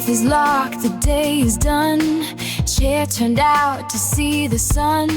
Safe is locked, the day is done. Chair turned out to see the sun.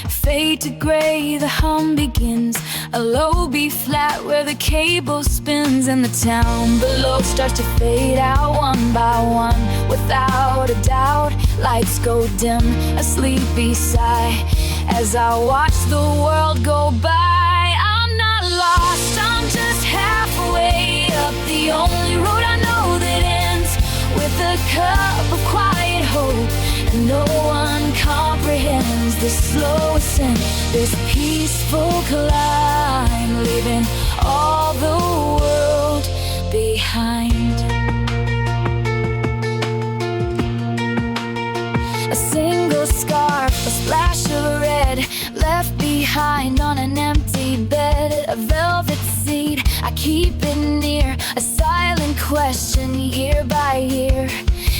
Fade to gray, the hum begins. A low B flat where the cable spins. And the town below starts to fade out one by one. Without a doubt, lights go dim. A sleepy sigh as I watch the world go by. I'm not lost, I'm just halfway up the only road I know that ends with a cup of quiet hope. And no one comprehends the slow ascent, this peaceful climb, leaving all the world behind. A single scarf, a splash of red, left behind on an empty bed. A velvet seat, I keep it near, a silent question year by year.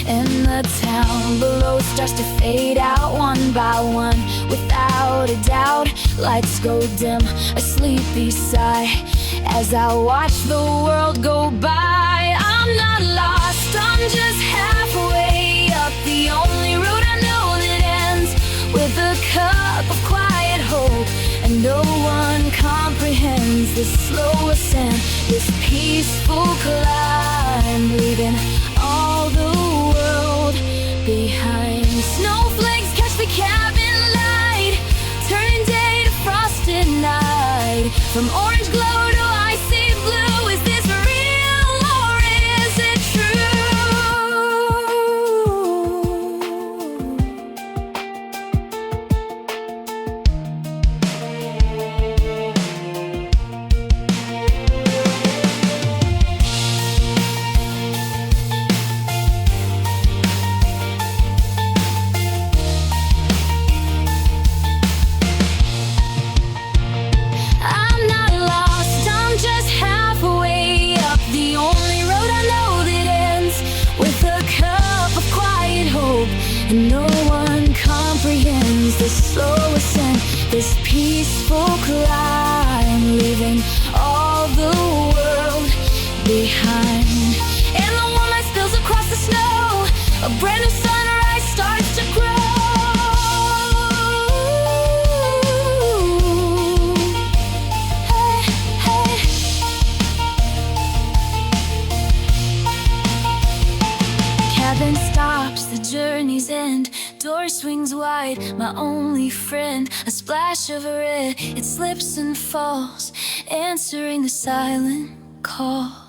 And the town below starts to fade out one by one. Without a doubt, lights go dim, a sleepy sigh as I watch the world go by. I'm not lost, I'm just halfway up the only road I know that ends with a cup of quiet hope. And no one comprehends this slow ascent, this peaceful climb, leaving all the world behind. Snowflakes catch the cabin light, turning day to frosted night. From orange glow to icy blue, is this real or is it true? And no one comprehends the slow ascent, this peaceful climb, leaving all the world behind. And the moonlight spills across the snow, a brand new sunrise starts to grow. Hey, hey. Cabin stops, the journey's end. Door swings wide, my only friend. A splash of red, it slips and falls, answering the silent call.